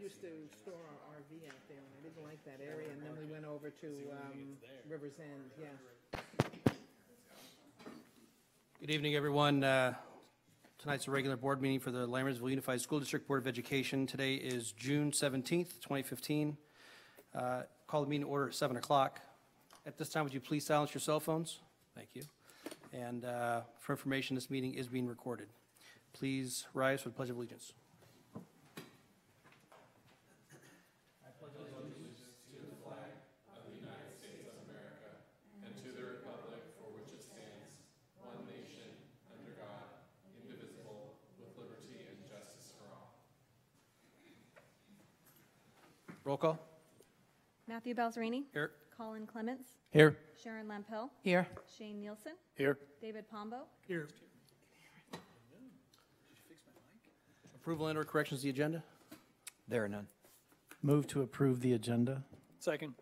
used to store our RV out there, and I didn't like that area, and then we went over to River's End, yeah. Good evening, everyone. Tonight's a regular board meeting for the Lammersville Unified School District Board of Education. Today is June 17th, 2015. Call the meeting to order at 7 o'clock. At this time, would you please silence your cell phones? Thank you. And for information, this meeting is being recorded. Please rise for the Pledge of Allegiance. Roll call. Matthew Balzerini. Here. Colin Clements. Here. Sharon Lampel. Here. Shane Nielsen. Here. David Pombo. Here. Approval and/or corrections to the agenda? There are none. Move to approve the agenda. Second.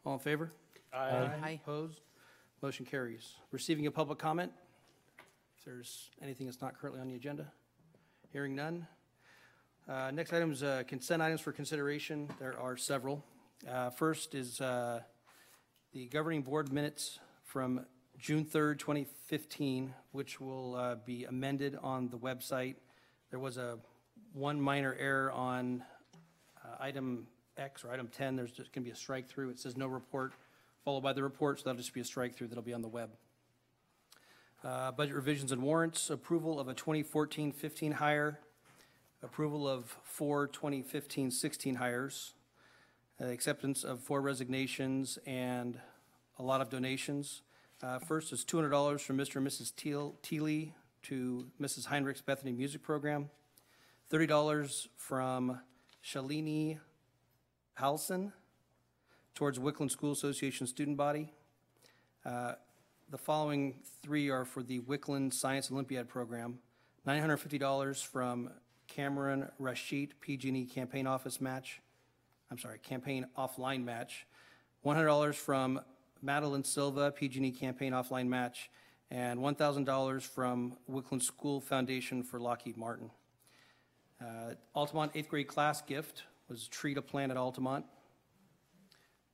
All in favor? Aye. Opposed? Motion carries. Receiving a public comment. If there's anything that's not currently on the agenda. Hearing none. Next item is consent items for consideration. There are several. First is the governing board minutes from June 3rd, 2015, which will be amended on the website. There was one minor error on item X or item 10. There's just going to be a strike through. It says no report, followed by the report, so that'll just be a strike through that'll be on the web. Budget revisions and warrants, approval of a 2014-15 hire, approval of 4 2015-16 hires, acceptance of 4 resignations, and a lot of donations. First is $200 from Mr. and Mrs. Teely to Mrs. Heinrich's Bethany Music Program, $30 from Shalini Halson towards Wickland School Association student body. The following 3 are for the Wickland Science Olympiad Program, $950 from Cameron Rashid, PG&E campaign campaign offline match, $100 from Madeline Silva, PG&E campaign offline match, and $1,000 from Wickland School Foundation for Lockheed Martin. Altamont 8th grade class gift was a tree to plant at Altamont.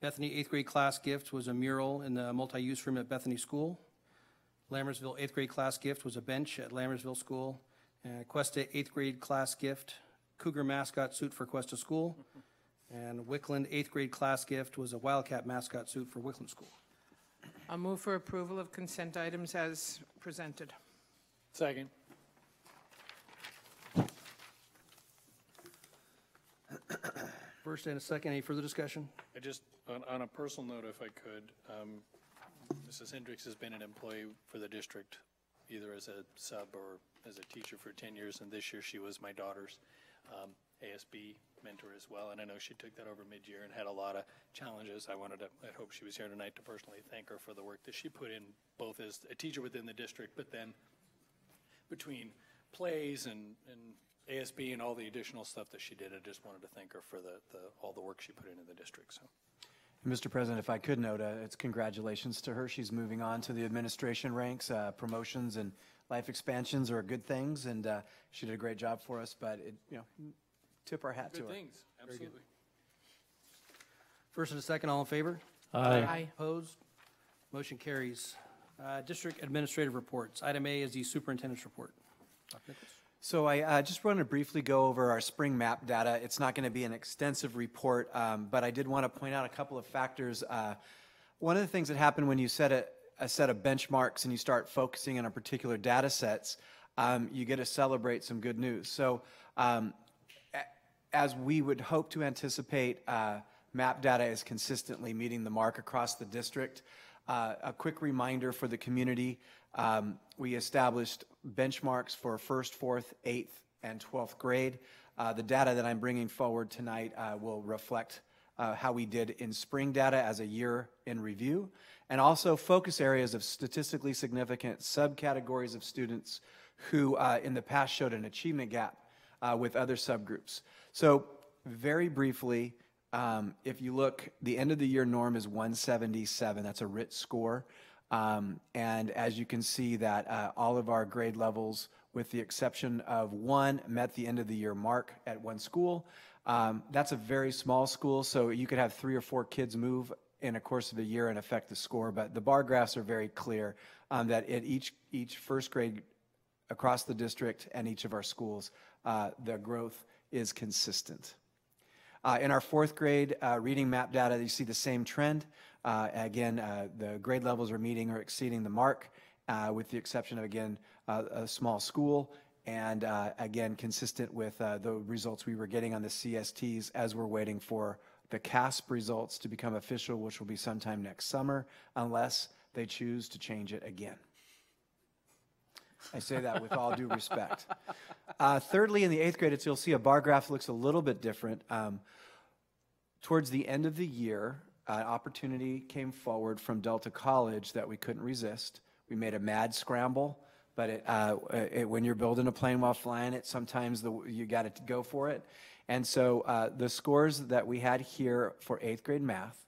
Bethany 8th grade class gift was a mural in the multi-use room at Bethany School. Lammersville 8th grade class gift was a bench at Lammersville School. Cuesta 8th grade class gift, Cougar mascot suit for Cuesta School. And Wickland 8th grade class gift was a Wildcat mascot suit for Wickland School. I'll move for approval of consent items as presented. Second. First and a second, any further discussion? I just, on a personal note, if I could, Mrs. Hendricks has been an employee for the district, either as a sub or as a teacher for 10 years, and this year she was my daughter's ASB mentor as well, and I know she took that over mid-year and had a lot of challenges. I hope she was here tonight to personally thank her for the work that she put in, both as a teacher within the district, but then between plays and ASB and all the additional stuff that she did. I just wanted to thank her for all the work she put into the district. So, Mr. President, if I could note, it's congratulations to her. She's moving on to the administration ranks. Promotions and life expansions are good things, and she did a great job for us. But tip our hat to her. Good things, absolutely. First and a second, all in favor? Aye. Opposed? Motion carries. District administrative reports. Item A is the superintendent's report. Dr. Nichols. So I just want to briefly go over our spring map data. It's not going to be an extensive report, but I did want to point out a couple of factors. One of the things that happen when you set a set of benchmarks and you start focusing on a particular data sets, you get to celebrate some good news. So as we would hope to anticipate, map data is consistently meeting the mark across the district. A quick reminder for the community, we established benchmarks for 1st, 4th, 8th, and 12th grade. The data that I'm bringing forward tonight will reflect how we did in spring data as a year in review, and also focus areas of statistically significant subcategories of students who in the past showed an achievement gap with other subgroups. So very briefly, if you look, the end of the year norm is 177. That's a RIT score. And as you can see that all of our grade levels with the exception of one, met the end of the year mark at one school. That's a very small school, so you could have 3 or 4 kids move in a course of a year and affect the score, but the bar graphs are very clear that at each first grade across the district and each of our schools, the growth is consistent. In our 4th grade reading map data, you see the same trend. Again, the grade levels are meeting or exceeding the mark, with the exception of, again, a small school, and again, consistent with the results we were getting on the CSTs as we're waiting for the CASP results to become official, which will be sometime next summer, unless they choose to change it again. I say that with all due respect. Thirdly, in the 8th grade, you'll see a bar graph looks a little bit different. Towards the end of the year, an opportunity came forward from Delta College that we couldn't resist. We made a mad scramble, but when you're building a plane while flying it, sometimes you got to go for it. And so the scores that we had here for 8th grade math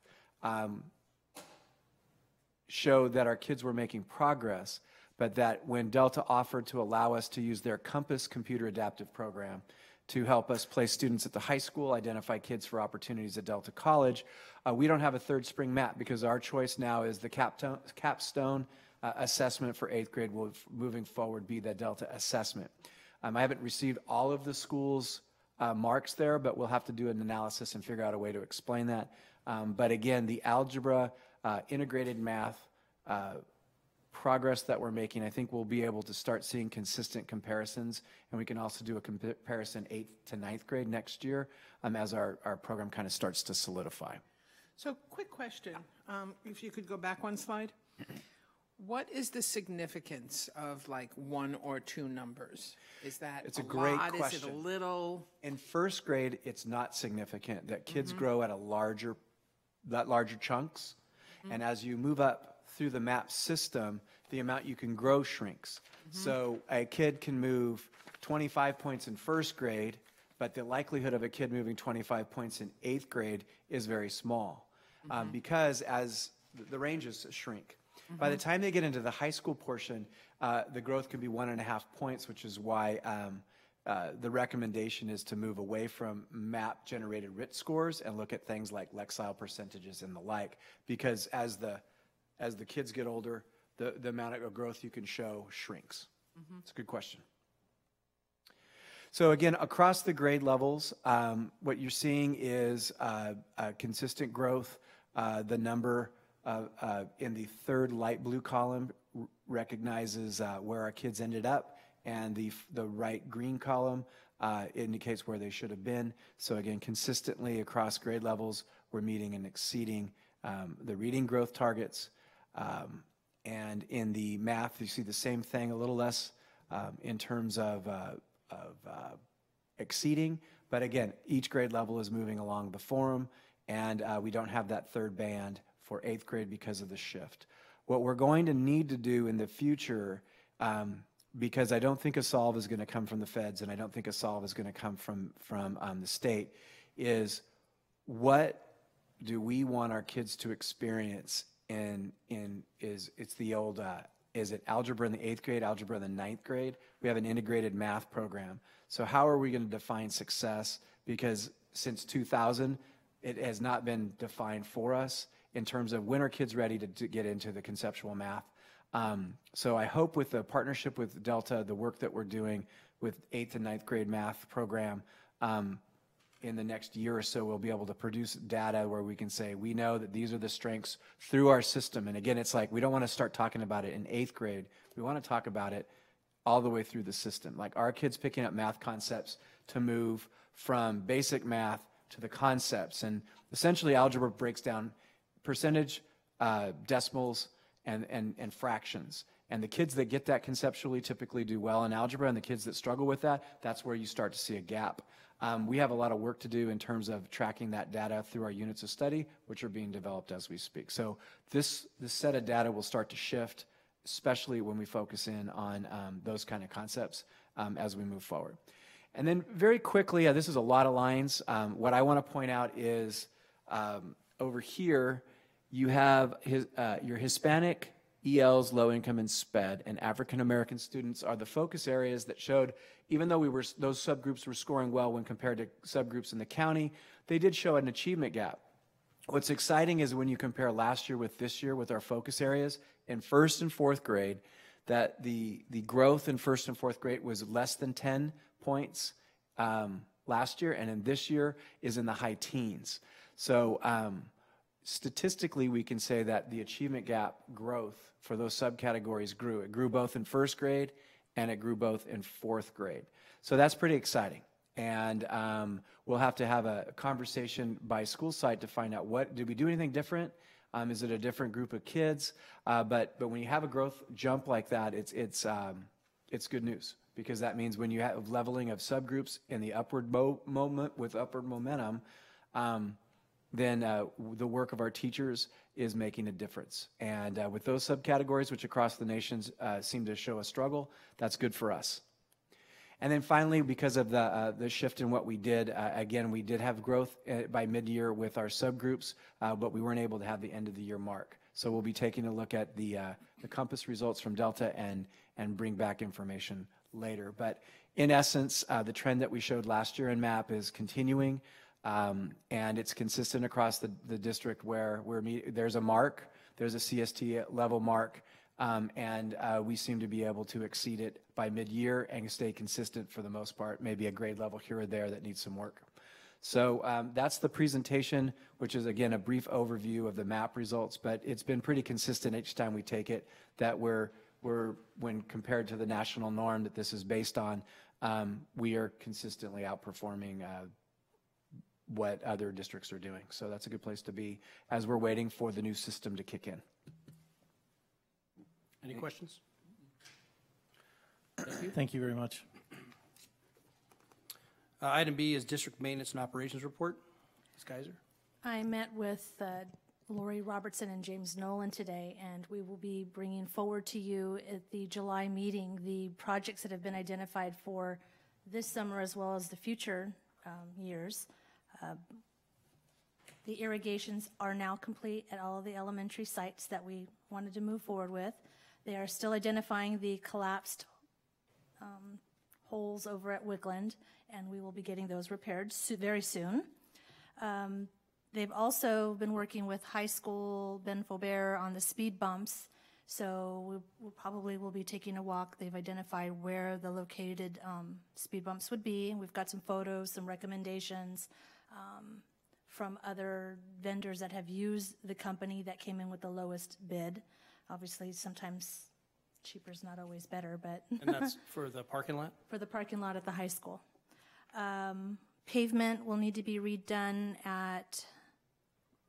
showed that our kids were making progress, but that when Delta offered to allow us to use their Compass computer adaptive program to help us place students at the high school, identify kids for opportunities at Delta College, we don't have a third spring map because our choice now is the capstone assessment for 8th grade will, moving forward, be the Delta assessment. I haven't received all of the schools' marks there, but we'll have to do an analysis and figure out a way to explain that. But again, the algebra, integrated math, progress that we're making, I think we'll be able to start seeing consistent comparisons, and we can also do a comparison 8th to 9th grade next year as our program kind of starts to solidify. So, quick question, if you could go back one slide. What is the significance of like 1 or 2 numbers? Is that it's a great lot? question. Is it a little? In 1st grade, it's not significant that kids grow at larger chunks, and as you move up through the MAP system, the amount you can grow shrinks. So a kid can move 25 points in 1st grade, but the likelihood of a kid moving 25 points in 8th grade is very small because as the ranges shrink. By the time they get into the high school portion, the growth can be 1.5 points, which is why the recommendation is to move away from MAP-generated RIT scores and look at things like Lexile percentages and the like, because as the kids get older, the amount of growth you can show shrinks. It's a good question. So again, across the grade levels, what you're seeing is consistent growth. The number in the 3rd light blue column recognizes where our kids ended up, and the right green column indicates where they should have been. So again, consistently across grade levels, we're meeting and exceeding the reading growth targets. And in the math, you see the same thing, a little less in terms of exceeding, but again, each grade level is moving along the form, and we don't have that 3rd band for 8th grade because of the shift. What we're going to need to do in the future, because I don't think a solve is going to come from the feds, and I don't think a solve is going to come from the state, is what do we want our kids to experience it's the old, is it algebra in the 8th grade, algebra in the 9th grade? We have an integrated math program. So how are we going to define success? Because since 2000, it has not been defined for us in terms of when are kids ready to get into the conceptual math. So I hope with the partnership with Delta, the work that we're doing with 8th and 9th grade math program, in the next year or so, we'll be able to produce data where we can say, we know that these are the strengths through our system. And again, it's like, we don't want to start talking about it in 8th grade. We want to talk about it all the way through the system. Like, our kids picking up math concepts to move from basic math to the concepts. And essentially, algebra breaks down percentage, decimals, and fractions. And the kids that get that conceptually typically do well in algebra, and the kids that struggle with that, that's where you start to see a gap. We have a lot of work to do in terms of tracking that data through our units of study, which are being developed as we speak. So this set of data will start to shift, especially when we focus in on those kind of concepts as we move forward. And then very quickly, this is a lot of lines. What I want to point out is over here, you have your Hispanic ELs, low income, and SPED, and African American students are the focus areas that showed, even though those subgroups were scoring well when compared to subgroups in the county, they did show an achievement gap. What's exciting is when you compare last year with this year with our focus areas in first and fourth grade, that the growth in first and fourth grade was less than 10 points last year, and in this year is in the high teens. So statistically, we can say that the achievement gap growth for those subcategories grew. It grew both in first grade and it grew both in fourth grade. So that's pretty exciting. And we'll have to have a conversation by school site to find out did we do anything different? Is it a different group of kids? But when you have a growth jump like that, it's good news, because that means when you have leveling of subgroups in the upward moment with upward momentum, then the work of our teachers is making a difference. And with those subcategories, which across the nations seem to show a struggle, that's good for us. And then finally, because of the shift in what we did, again, we did have growth by mid-year with our subgroups, but we weren't able to have the end of the year mark. So we'll be taking a look at the Compass results from Delta and bring back information later. But in essence, the trend that we showed last year in MAP is continuing, and it's consistent across the district where there's a mark, there's a CST level mark, and we seem to be able to exceed it by mid-year and stay consistent for the most part, maybe a grade level here or there that needs some work. So that's the presentation, which is, again, a brief overview of the MAP results, but it's been pretty consistent each time we take it, that when compared to the national norm that this is based on, we are consistently outperforming what other districts are doing. So that's a good place to be as we're waiting for the new system to kick in. Any questions? Thank you very much. Item B is District Maintenance and Operations Report. Ms. Kaiser? I met with Lori Robertson and James Nolan today, and we will be bringing forward to you at the July meeting the projects that have been identified for this summer as well as the future years. The irrigations are now complete at all of the elementary sites that we wanted to move forward with. They are still identifying the collapsed holes over at Wickland, and we will be getting those repaired very soon. They've also been working with high school Ben Faubert on the speed bumps, so we probably will be taking a walk. They've identified where the located speed bumps would be, and we've got some photos, some recommendations from other vendors that have used the company that came in with the lowest bid. Obviously, sometimes cheaper is not always better, but And that's for the parking lot? for the parking lot at the high school. Pavement will need to be redone at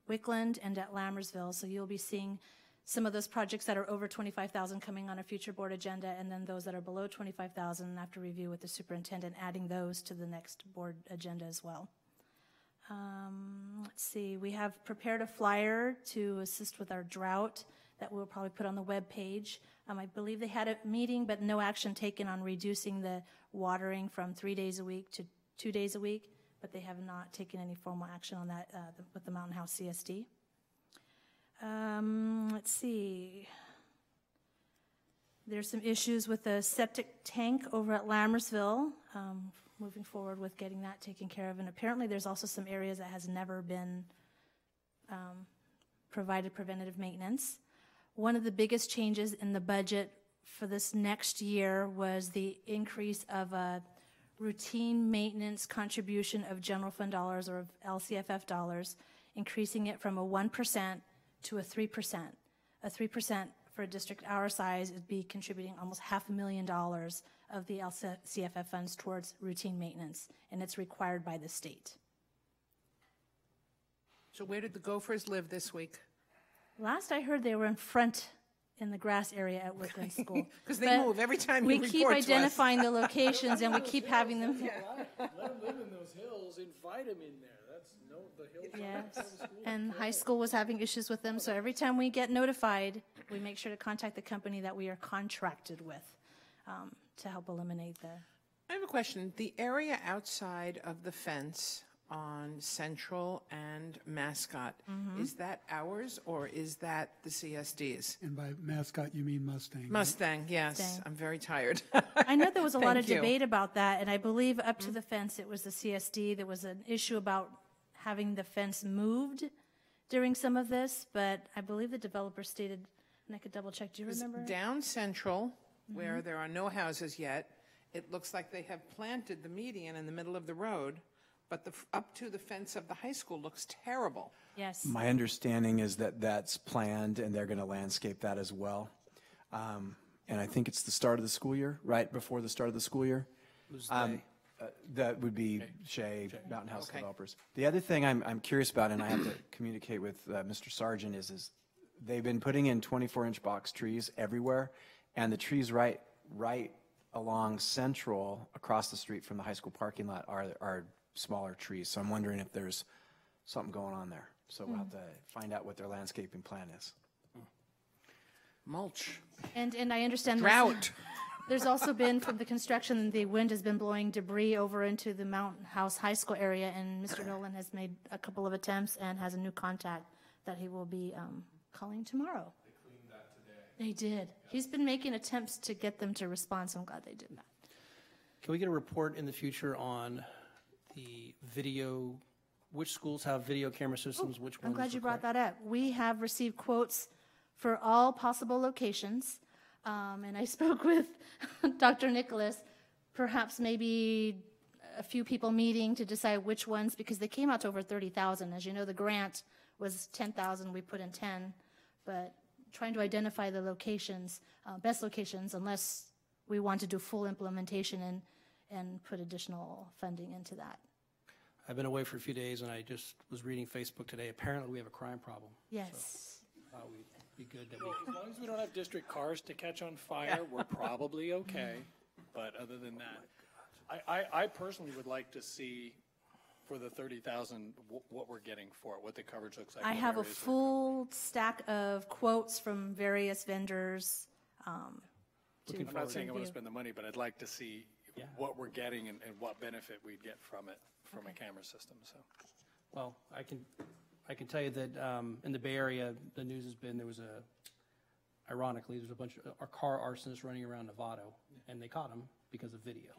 Wickland and at Lammersville, so you'll be seeing some of those projects that are over $25,000 coming on a future board agenda, and then those that are below $25,000 after review with the superintendent, adding those to the next board agenda as well. Let's see, we have prepared a flyer to assist with our drought that we'll probably put on the web page. I believe they had a meeting, but no action taken on reducing the watering from 3 days a week to 2 days a week, but they have not taken any formal action on that with the Mountain House CSD. Let's see. There's some issues with the septic tank over at Lammersville, moving forward with getting that taken care of. And apparently there's also some areas that has never been provided preventative maintenance. One of the biggest changes in the budget for this next year was the increase of a routine maintenance contribution of general fund dollars or of LCFF dollars, increasing it from a 1% to a 3%. A 3% for a district our size would be contributing almost $500,000 of the LCFF funds towards routine maintenance, and it's required by the state. So where did the Gophers live this week? Last I heard, they were in front in the grass area at Wickland School. Because they But move every time you we report keep to us. identifying the locations, and we keep having them. Let them live in those hills, invite them in there. That's the hills. Yes, and high school was having issues with them, so every time we get notified, we make sure to contact the company that we are contracted with to help eliminate the. I have a question. The area outside of the fence on Central and Mascot. Is that ours or is that the CSD's? And by mascot, you mean Mustang? right? Mustang, yes. Mustang. I'm very tired. I know there was a lot of Thank you. debate about that, and I believe up to the fence, it was the CSD. There was an issue about having the fence moved during some of this, but I believe the developer stated, and I could double check, do you remember? Down Central, where there are no houses yet, it looks like they have planted the median in the middle of the road, but up to the fence of the high school looks terrible. Yes. My understanding is that that's planned and they're going to landscape that as well. And I think it's the start of the school year, right before the start of the school year. Who's they? That would be Shea, Mountain House Okay. Developers. The other thing I'm curious about, and I have to communicate with Mr. Sargent, is they've been putting in 24-inch box trees everywhere, and the trees right along Central, across the street from the high school parking lot, are smaller trees. So I'm wondering if there's something going on there. So we'll have to find out what their landscaping plan is. Mulch. And I understand Drought. there's also been, from the construction, the wind has been blowing debris over into the Mountain House High School area, and Mr. Nolan has made a couple of attempts and has a new contact that he will be calling tomorrow. They cleaned that today. They did. He's been making attempts to get them to respond, so I'm glad they did that. Can we get a report in the future on the video, which schools have video camera systems, which ones? I'm glad you brought require- that up. We have received quotes for all possible locations, and I spoke with Dr. Nicholas, perhaps maybe a few people meeting to decide which ones, because they came out to over 30,000. As you know, the grant was 10,000, we put in 10, but trying to identify the locations, best locations, unless we want to do full implementation and put additional funding into that. I've been away for a few days, and I just was reading Facebook today. Apparently, we have a crime problem. Yes. We'd be good that we. As long as we don't have district cars to catch on fire, we're probably okay. But other than that, I personally would like to see for the 30,000 what we're getting for it, what the coverage looks like. I what have a areas we're full stack of quotes from various vendors. I'm not saying I want to spend the money, but I'd like to see what we're getting and what benefit we'd get from it, from a camera system, so. Well, I can tell you that in the Bay Area, the news has been, ironically, there's a bunch of car arsonists running around Novato, and they caught them because of video.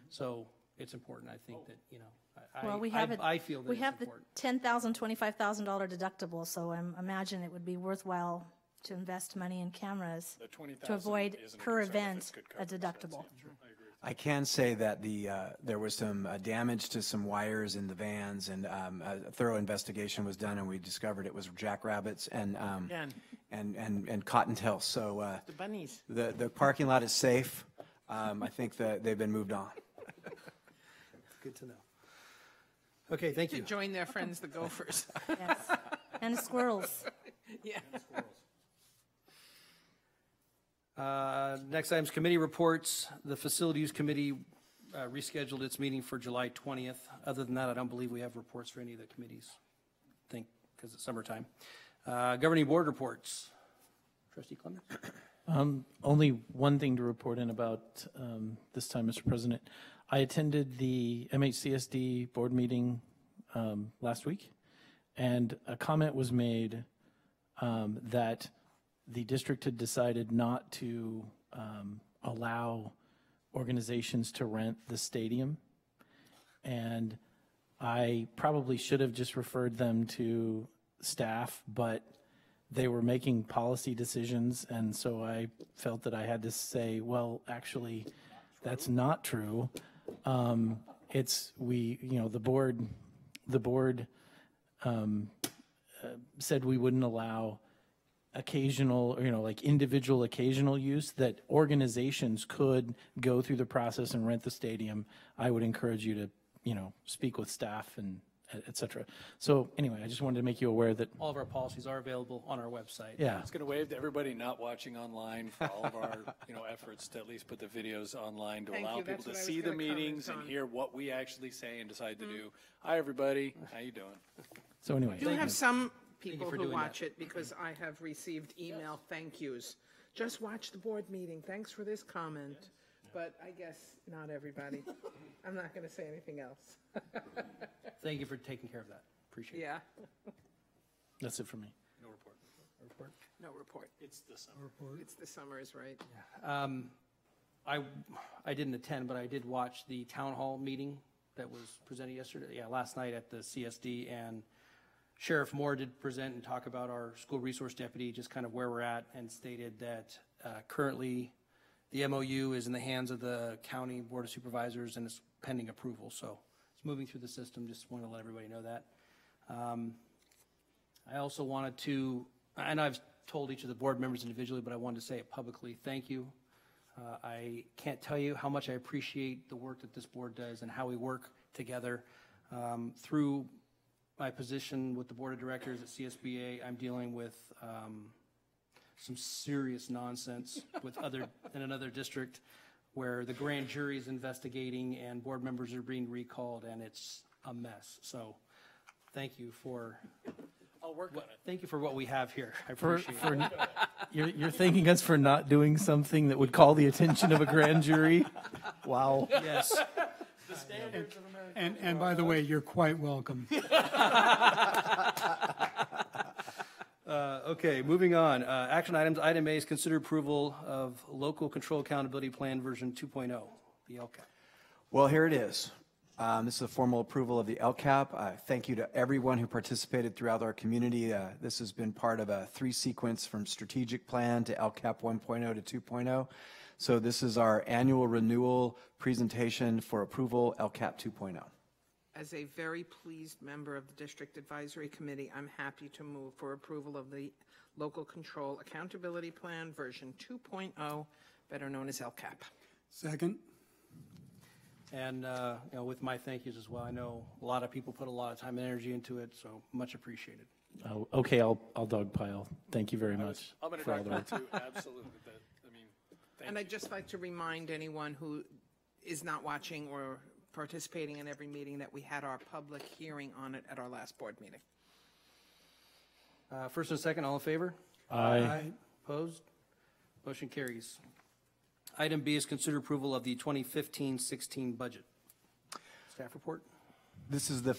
So it's important, I think, that, Well, we have I feel that we it's have the important. $10,000, $25,000 deductible, so I imagine it would be worthwhile to invest money in cameras The 20,000 to avoid isn't a per concern if event it's good a coverage, that's deductible. I can say that there was some damage to some wires in the vans, and a thorough investigation was done, and we discovered it was jackrabbits and Again. and cottontails. So The bunnies. the parking lot is safe. I think that they've been moved on. Good to know. Okay, thank you. Join their friends, the Gophers. Yes. And squirrels. Yeah. Next item's committee reports. The Facilities Committee rescheduled its meeting for July 20th. Other than that, I don't believe we have reports for any of the committees, I think, because it's summertime. Governing Board reports. Trustee Clemens? Only one thing to report in about this time, Mr. President. I attended the MHCSD board meeting last week, and a comment was made that the district had decided not to allow organizations to rent the stadium. And I probably should have just referred them to staff, but they were making policy decisions, and so I felt that I had to say, well, actually, that's not true. The board said we wouldn't allow occasional, like individual occasional use, that organizations could go through the process and rent the stadium. I would encourage you to, speak with staff and et cetera. So anyway, I just wanted to make you aware that, All of our policies are available on our website. yeah. It's going to wave to everybody not watching online for all of our, efforts to at least put the videos online to Thank allow you. people That's to what I was see the gonna comment meetings and on. hear what we actually say and decide to do. Hi, everybody. How you doing? So anyway. I do have some you people for who doing watch it because I have received email thank yous. Just watch the board meeting. Thanks for this comment. but I guess not everybody. I'm not going to say anything else. Thank you for taking care of that. Appreciate it. Yeah, That's it for me. No report. Report. no report. It's the summer. It's the summers, right? I didn't attend, but I did watch the town hall meeting that was presented yesterday, last night at the CSD, and Sheriff Moore did present and talk about our school resource deputy, just kind of where we're at, and stated that currently the MOU is in the hands of the county board of supervisors and it's pending approval, so it's moving through the system. Just want to let everybody know that. I also wanted to, and I've told each of the board members individually, but I wanted to say it publicly, thank you. I can't tell you how much I appreciate the work that this board does and how we work together. Through my position with the board of directors at CSBA, I'm dealing with some serious nonsense in another district where the grand jury is investigating and board members are being recalled, and it's a mess. So thank you for I'll work on it. Thank you for what we have here. I appreciate it. You're thanking us for not doing something that would call the attention of a grand jury? Wow. Yes. The standards of America. And by the way, you're quite welcome. Okay, moving on. Action items. Item A is consider approval of Local Control Accountability Plan version 2.0, the LCAP. Well, here it is. This is a formal approval of the LCAP. Thank you to everyone who participated throughout our community. This has been part of a 3-sequence from strategic plan to LCAP 1.0 to 2.0. So this is our annual renewal presentation for approval, LCAP 2.0. As a very pleased member of the District Advisory Committee, I'm happy to move for approval of the Local Control Accountability Plan version 2.0, better known as LCAP. Second? And, with my thank yous as well. I know a lot of people put a lot of time and energy into it, so much appreciated. Oh, okay, I'll dogpile. Thank you very much I'm going to for all talk the about work. it too, absolutely. But, thank And you. I'd just like to remind anyone who is not watching or participating in every meeting that we had our public hearing on it at our last board meeting. First and second, all in favor? Aye. Opposed? Motion carries. Item B is consider approval of the 2015-16 budget. Staff report? This is the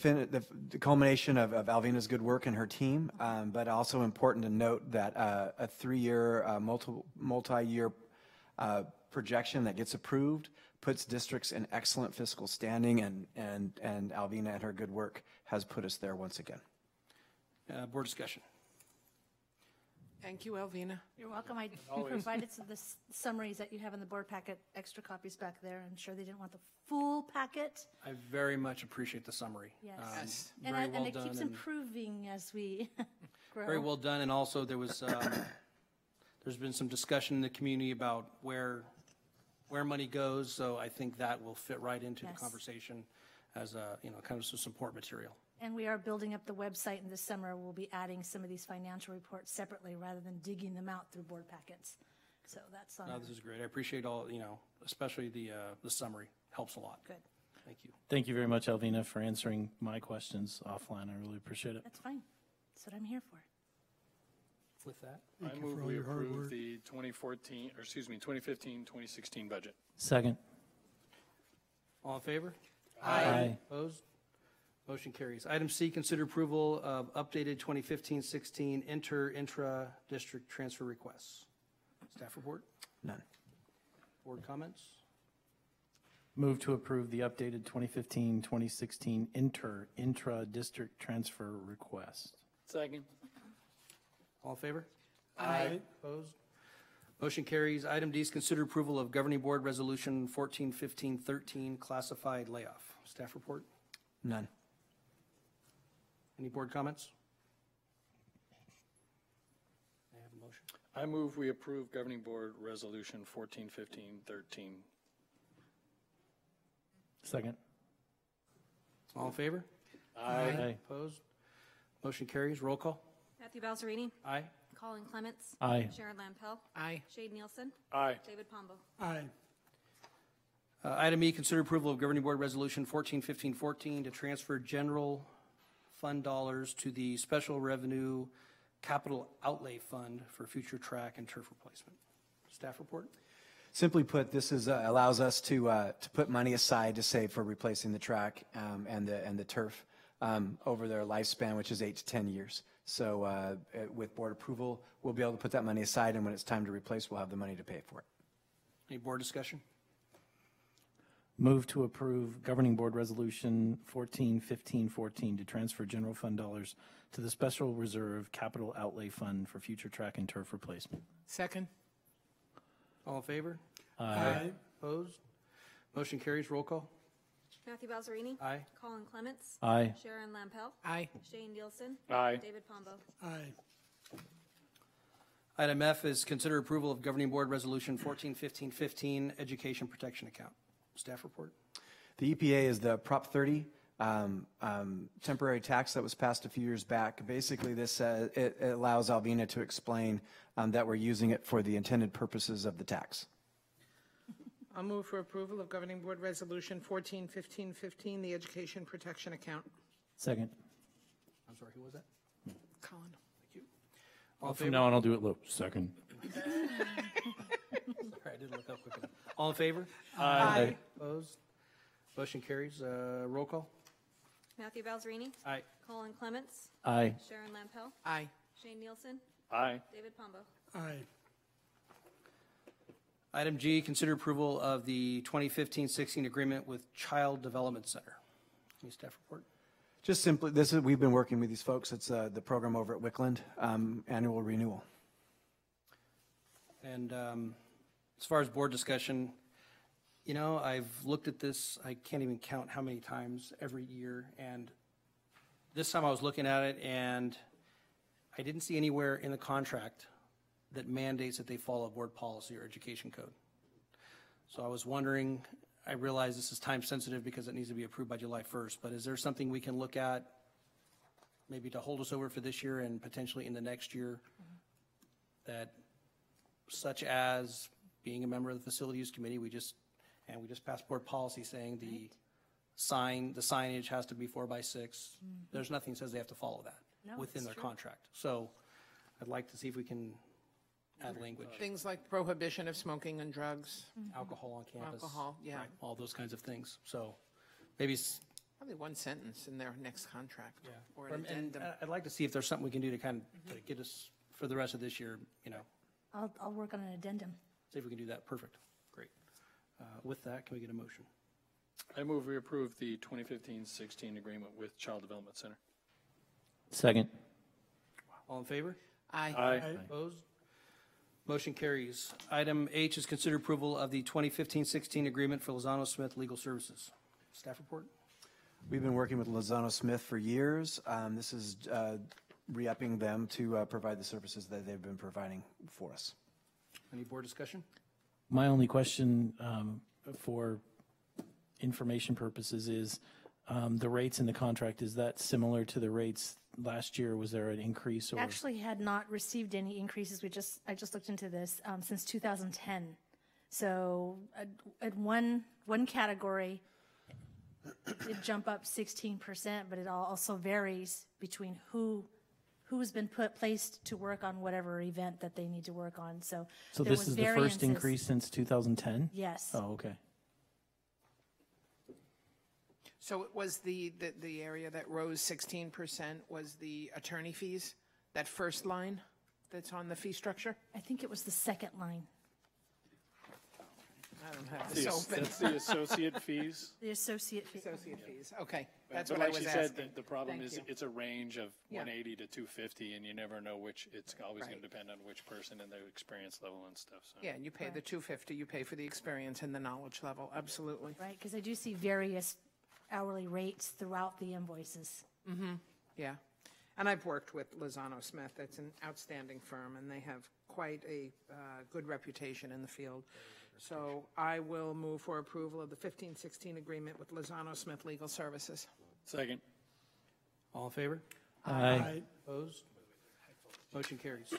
culmination of Alvina's good work and her team, but also important to note that a 3-year, multi-year projection that gets approved puts districts in excellent fiscal standing, and Alvina and her good work has put us there once again. Board discussion. Thank you, Elvina. You're welcome. I provided some of the summaries that you have in the board packet, extra copies back there. I'm sure they didn't want the full packet. I very much appreciate the summary. Yes. Yes. And Very well it keeps done, improving as we grow. Very well done, and also there was, there's been some discussion in the community about where money goes, so I think that will fit right into the Yes. conversation as kind of some support material. And we are building up the website, and this summer we'll be adding some of these financial reports separately rather than digging them out through board packets. So that's on. No, this is great. I appreciate all, especially the summary. Helps a lot. Good. Thank you. Thank you very much, Alvina, for answering my questions offline. I really appreciate it. That's fine. That's what I'm here for. With that, I Thank you move for all we your hard approve work. the 2015-2016 budget. Second. all in favor? Aye. Opposed? Motion carries. Item C, consider approval of updated 2015-16 intra-district transfer requests. Staff report? None. Board comments? Move to approve the updated 2015-2016 intra-district transfer request. Second. All in favor? Aye. Opposed? Motion carries. Item D is consider approval of Governing Board Resolution 141513 classified layoff. Staff report? None. Any board comments? May I have a motion? I move we approve Governing Board Resolution 141513. Second. All in favor? Aye. Opposed? Motion carries. Roll call? Matthew Balzerini. Aye. Colin Clements. Aye. Sharon Lampel. Aye. Shade Nielsen. Aye. David Pombo. Aye. Item E, consider approval of Governing Board Resolution 141514 to transfer general fund dollars to the Special Revenue Capital Outlay Fund for future track and turf replacement. Staff report? Simply put, this is, allows us to put money aside to save for replacing the track and the turf over their lifespan, which is 8 to 10 years. So with board approval, we'll be able to put that money aside, and when it's time to replace, we'll have the money to pay for it. Any board discussion? Move to approve Governing Board Resolution 141514 to transfer general fund dollars to the Special Reserve Capital Outlay Fund for future track and turf replacement. Second. All in favor? Aye. Opposed? Motion carries. Roll call. Matthew Balzerini. Aye. Colin Clements. Aye. Sharon Lampel. Aye. Shane Nielsen. Aye. David Pombo. Aye. Item F is consider approval of Governing Board Resolution 141515, Education Protection Account. Staff report. The EPA is the Prop 30 temporary tax that was passed a few years back. Basically, this it allows Alvina to explain that we're using it for the intended purposes of the tax. I'll move for approval of Governing Board Resolution 141515, the Education Protection Account. Second. I'm sorry, who was that? Colin. All in From favor? now on, I'll do it low. Second. Sorry, I didn't look up quick enough. All in favor? Aye. Opposed? Motion carries. Roll call. Matthew Balzerini. Aye. Colin Clements. Aye. Sharon Lampel. Aye. Shane Nielsen. Aye. David Pombo. Aye. Item G, consider approval of the 2015-16 agreement with Child Development Center. Any staff report? Just simply, we've been working with these folks. It's the program over at Wickland, annual renewal. And as far as board discussion, you know, I've looked at this, I can't even count how many times every year. And this time I was looking at it and I didn't see anywhere in the contract that mandates that they follow board policy or education code. So I was wondering, I realize this is time sensitive because it needs to be approved by July 1st, but is there something we can look at maybe to hold us over for this year and potentially in the next year that, such as being a member of the Facility Use Committee, we just passed board policy saying the signage has to be 4x6. There's nothing that says they have to follow that No, within it's their true. contract. So I'd like to see if we can add language, Things like prohibition of smoking and drugs, alcohol on campus. alcohol, yeah. right, all those kinds of things. So maybe, Probably one sentence in their next contract. Or an and addendum. I'd like to see if there's something we can do to kind of to get us for the rest of this year, you know, I'll work on an addendum. see if we can do that. Perfect. Great. With that, can we get a motion? I move we approve the 2015-16 agreement with Child Development Center. Second. All in favor? Aye. Aye. Opposed? Motion carries. Item H is consider approval of the 2015-16 agreement for Lozano Smith Legal Services. Staff report? We've been working with Lozano Smith for years. This is re-upping them to provide the services that they've been providing for us. Any board discussion? My only question for information purposes is the rates in the contract, is that similar to the rates last year? Was there an increase or? Actually had not received any increases. I just looked into this since 2010. So at one category, it jumped up 16%, but it also varies between who's been placed to work on whatever event that they need to work on. So So there this was is the variances. first increase since 2010? Yes. Oh, okay. So it was the area that rose 16% was the attorney fees, that first line that's on the fee structure? I think it was the second line, I don't have this open. That's the associate fees. the associate fee. Associate fees, okay, that's But what I like was she said, asking. the problem Thank is you. it's a range of Yeah. 180 to 250, and you never know which, it's always going Right. to depend on which person and their experience level and stuff, so. Yeah, and you pay the 250, you pay for the experience and the knowledge level, absolutely. Right, because I do see various hourly rates throughout the invoices. Yeah, and I've worked with Lozano Smith. It's an outstanding firm, and they have quite a good reputation in the field. So I will move for approval of the 15-16 agreement with Lozano Smith Legal Services. Second. All in favor? Aye. Opposed? Motion carries.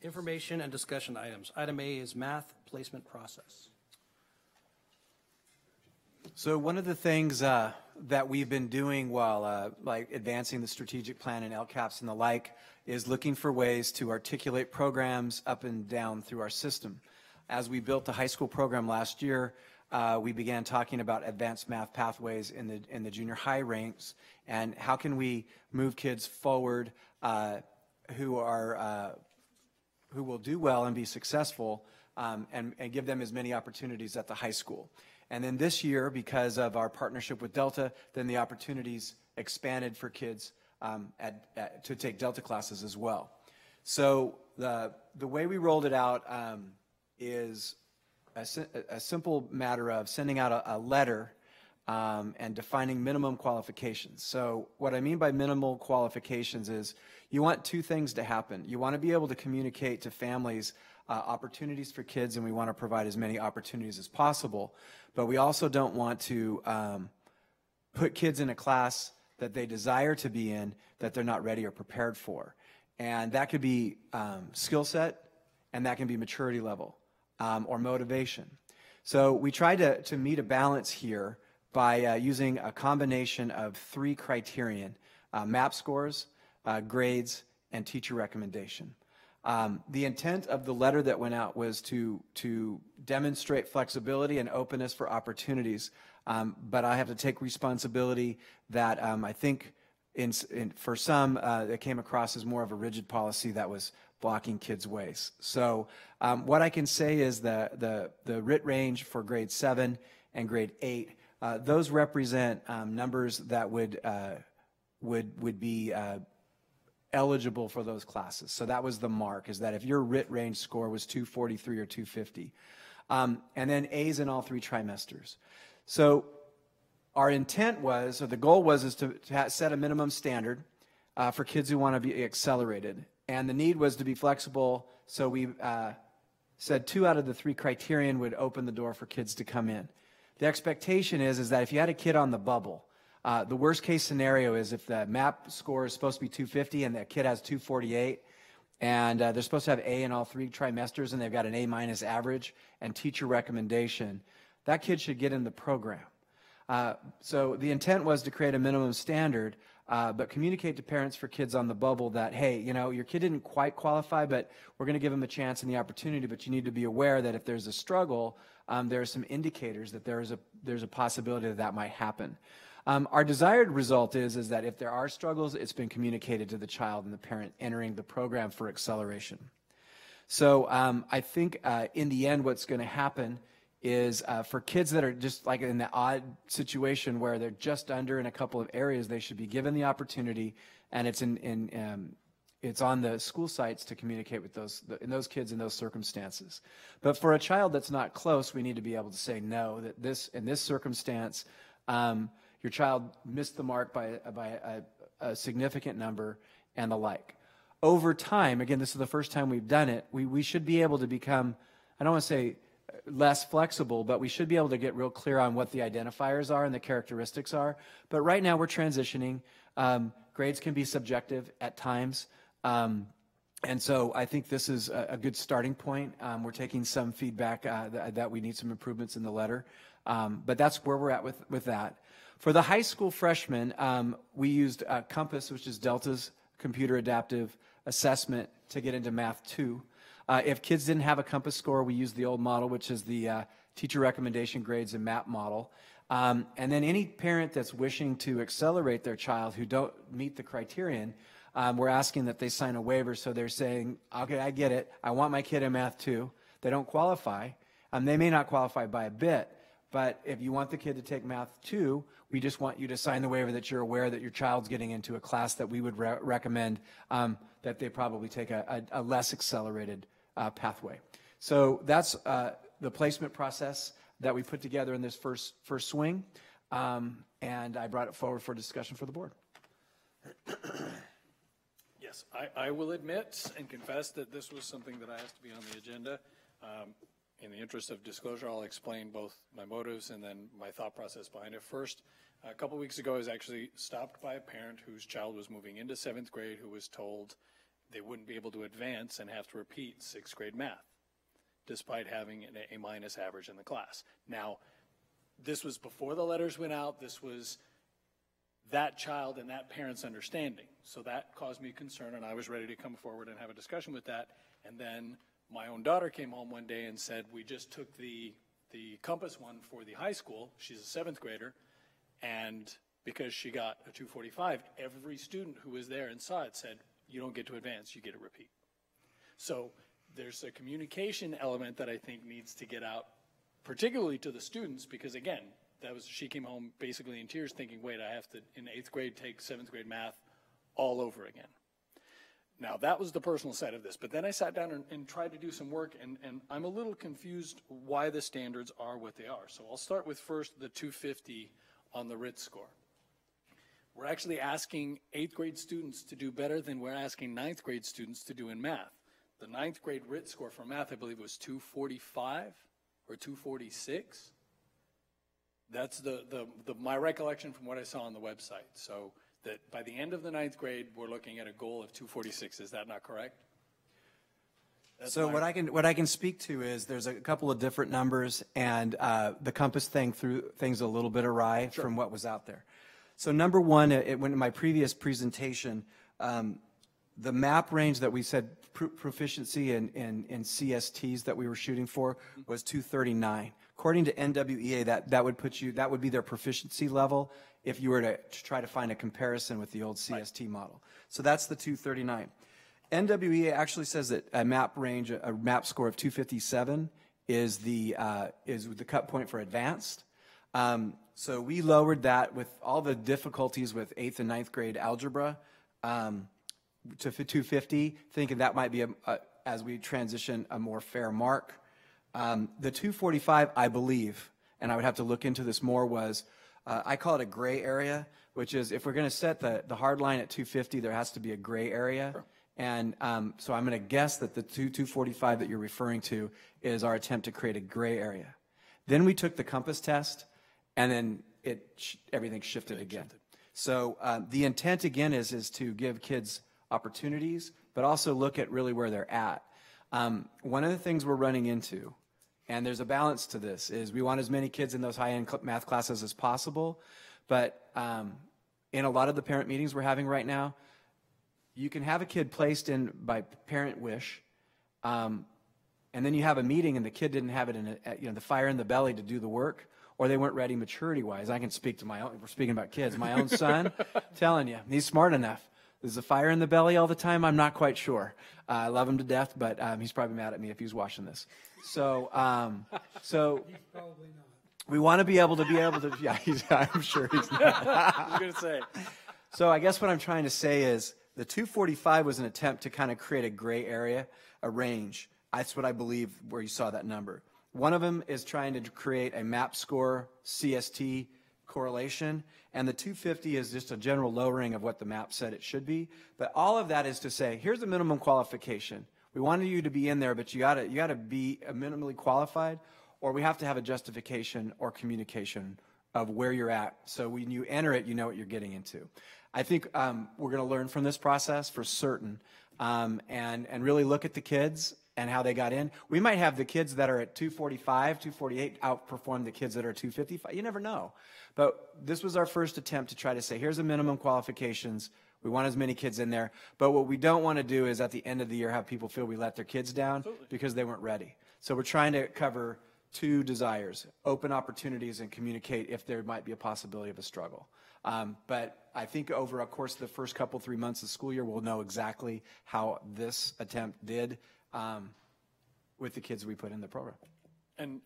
Information and discussion items. Item A is math placement process. So one of the things that we've been doing while like advancing the strategic plan and LCAPs and the like is looking for ways to articulate programs up and down through our system. as we built the high school program last year, we began talking about advanced math pathways in the junior high ranks, and how can we move kids forward who will do well and be successful, and give them as many opportunities at the high school. And then this year, because of our partnership with Delta, then the opportunities expanded for kids to take Delta classes as well. So the way we rolled it out is a simple matter of sending out a letter and defining minimum qualifications. So what I mean by minimal qualifications is you want two things to happen. You want to be able to communicate to families opportunities for kids, and we want to provide as many opportunities as possible. But we also don't want to put kids in a class that they desire to be in that they're not ready or prepared for. And that could be skill set, and that can be maturity level or motivation. So we try to meet a balance here by using a combination of three criterion: MAP scores, grades, and teacher recommendation. The intent of the letter that went out was to demonstrate flexibility and openness for opportunities, but I have to take responsibility that I think for some it came across as more of a rigid policy that was blocking kids' ways. So what I can say is the RIT range for grade 7 and grade 8, those represent numbers that would be eligible for those classes. So that was the mark, is that if your RIT range score was 243 or 250. And then A's in all 3 trimesters. So our intent was, or the goal was, to set a minimum standard for kids who want to be accelerated. And the need was to be flexible, so we said 2 out of the 3 criterion would open the door for kids to come in. The expectation is that if you had a kid on the bubble, the worst case scenario is if the MAP score is supposed to be 250 and that kid has 248, and they're supposed to have A in all 3 trimesters and they've got an A- average and teacher recommendation, that kid should get in the program. So the intent was to create a minimum standard, but communicate to parents for kids on the bubble that, hey, you know, your kid didn't quite qualify, but we're going to give them a chance and the opportunity, but you need to be aware that if there's a struggle, there are some indicators that there's a possibility that might happen. Our desired result is that if there are struggles, it's been communicated to the child and the parent entering the program for acceleration. So I think in the end what's going to happen is for kids that are just like in the odd situation where they're just under in a couple of areas, they should be given the opportunity, and it's it's on the school sites to communicate with those kids in those circumstances. But for a child that's not close, we need to be able to say no, that in this circumstance, your child missed the mark by a significant number and the like. Over time, again, this is the first time we've done it, we should be able to become, I don't want to say less flexible, but we should be able to get real clear on what the identifiers are and the characteristics are. But right now we're transitioning. Grades can be subjective at times. And so I think this is a good starting point. We're taking some feedback that we need some improvements in the letter. But that's where we're at with that. For the high school freshmen, we used Compass, which is Delta's computer adaptive assessment, to get into Math 2. If kids didn't have a Compass score, we used the old model, which is the teacher recommendation grades and MAP model. And then any parent that's wishing to accelerate their child who don't meet the criterion, we're asking that they sign a waiver. So they're saying, okay, I get it. I want my kid in Math 2. They don't qualify. They may not qualify by a bit, but if you want the kid to take Math 2, we just want you to sign the waiver that you're aware that your child's getting into a class that we would recommend that they probably take a less accelerated pathway. So that's the placement process that we put together in this first swing, and I brought it forward for discussion for the board. Yes, I will admit and confess that this was something that asked to be on the agenda. In the interest of disclosure, I'll explain both my motives and then my thought process behind it. First, a couple weeks ago, I was actually stopped by a parent whose child was moving into 7th grade who was told they wouldn't be able to advance and have to repeat 6th grade math, despite having an A- average in the class. Now, this was before the letters went out. This was that child and that parent's understanding. So that caused me concern, and I was ready to come forward and have a discussion with that. And then my own daughter came home one day and said, we just took the Compass one for the high school. She's a 7th grader. And because she got a 245, every student who was there and saw it said, you don't get to advance, you get a repeat. So there's a communication element that I think needs to get out, particularly to the students, because again, she came home basically in tears thinking, wait, I have to, in 8th grade, take 7th grade math all over again. Now, that was the personal side of this, but then I sat down and tried to do some work, and I'm a little confused why the standards are what they are. So I'll start with first the 250 on the RIT score. We're actually asking 8th grade students to do better than we're asking 9th grade students to do in math. The 9th grade RIT score for math, I believe, was 245 or 246. That's my recollection from what I saw on the website. So that by the end of the 9th grade, we're looking at a goal of 246. Is that not correct? So what I can speak to is there's a couple of different numbers, and the Compass thing threw things a little bit awry from what was out there. So number one, when in my previous presentation, the map range that we said proficiency in CSTs that we were shooting for was 239. According to NWEA, that would be their proficiency level if you were to try to find a comparison with the old CST model. So that's the 239. NWEA actually says that a map score of 257 is the cut point for advanced. So we lowered that with all the difficulties with 8th and 9th grade algebra to 250, thinking that might be, as we transition, a more fair mark. The 245, I believe, and I would have to look into this more, was, I call it a gray area, which is if we're going to set the hard line at 250, there has to be a gray area. Sure. And so I'm going to guess that the 245 that you're referring to is our attempt to create a gray area. Then we took the Compass test, and then everything shifted again. So the intent, again, is to give kids opportunities, but also look at really where they're at. One of the things we're running into, and there's a balance to this, is we want as many kids in those high-end math classes as possible, but in a lot of the parent meetings we're having right now, you can have a kid placed in by parent wish, and then you have a meeting and the kid didn't have it in the fire in the belly to do the work, or they weren't ready maturity-wise. I can speak to my own, we're speaking about kids, my own son, telling you, he's smart enough. Is the fire in the belly all the time? I'm not quite sure. I love him to death, but he's probably mad at me if he's watching this. So, He's probably not. we want to be able to, yeah, I'm sure he's not. I was going to say. So I guess what I'm trying to say is the 245 was an attempt to kind of create a gray area, a range. That's what I believe where you saw that number. One of them is trying to create a MAP score CST correlation, and the 250 is just a general lowering of what the map said it should be. But all of that is to say, here's the minimum qualification. We wanted you to be in there, but you gotta be minimally qualified, or we have to have a justification or communication of where you're at. So when you enter it, you know what you're getting into. I think we're going to learn from this process for certain, and really look at the kids and how they got in. We might have the kids that are at 245, 248 outperform the kids that are 255. You never know. But this was our first attempt to try to say, here's the minimum qualifications. We want as many kids in there. But what we don't want to do is at the end of the year have people feel we let their kids down because they weren't ready. So we're trying to cover two desires: open opportunities and communicate if there might be a possibility of a struggle. But I think over a course of the first 3 months of the school year, we'll know exactly how this attempt did with the kids we put in the program. And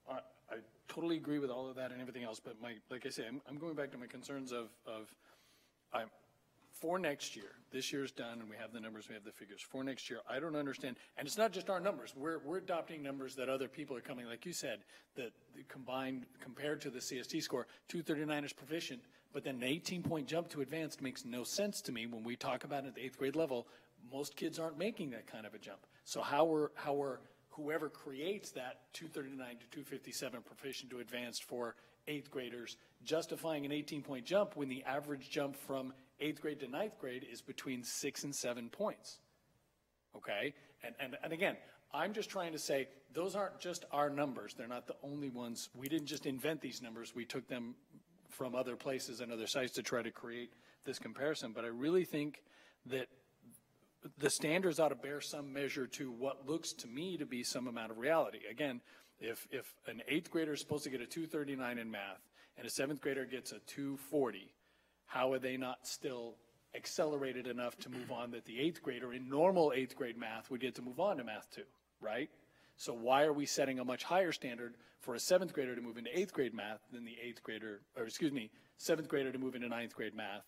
I totally agree with all of that and everything else, but like I say, I'm going back to my concerns of for next year. This year's done, and we have the numbers, we have the figures. For next year, I don't understand, and it's not just our numbers. We're adopting numbers that other people are coming, like you said, that combined compared to the CST score, 239 is proficient, but then an 18-point jump to advanced makes no sense to me when we talk about it at the 8th grade level. Most kids aren't making that kind of a jump. So how we're whoever creates that 239 to 257 proficient to advanced for 8th graders justifying an 18-point jump when the average jump from 8th grade to 9th grade is between 6 and 7 points. Okay? And again, I'm just trying to say those aren't just our numbers. They're not the only ones. We didn't just invent these numbers. We took them from other places and other sites to try to create this comparison. But I really think that the standards ought to bear some measure to what looks to me to be some amount of reality. Again, if an 8th grader is supposed to get a 239 in math and a 7th grader gets a 240, how are they not still accelerated enough to move on that the 8th grader in normal 8th grade math would get to move on to math 2, right? So why are we setting a much higher standard for a 7th grader to move into 8th grade math than the 8th grader, or excuse me, 7th grader to move into 9th grade math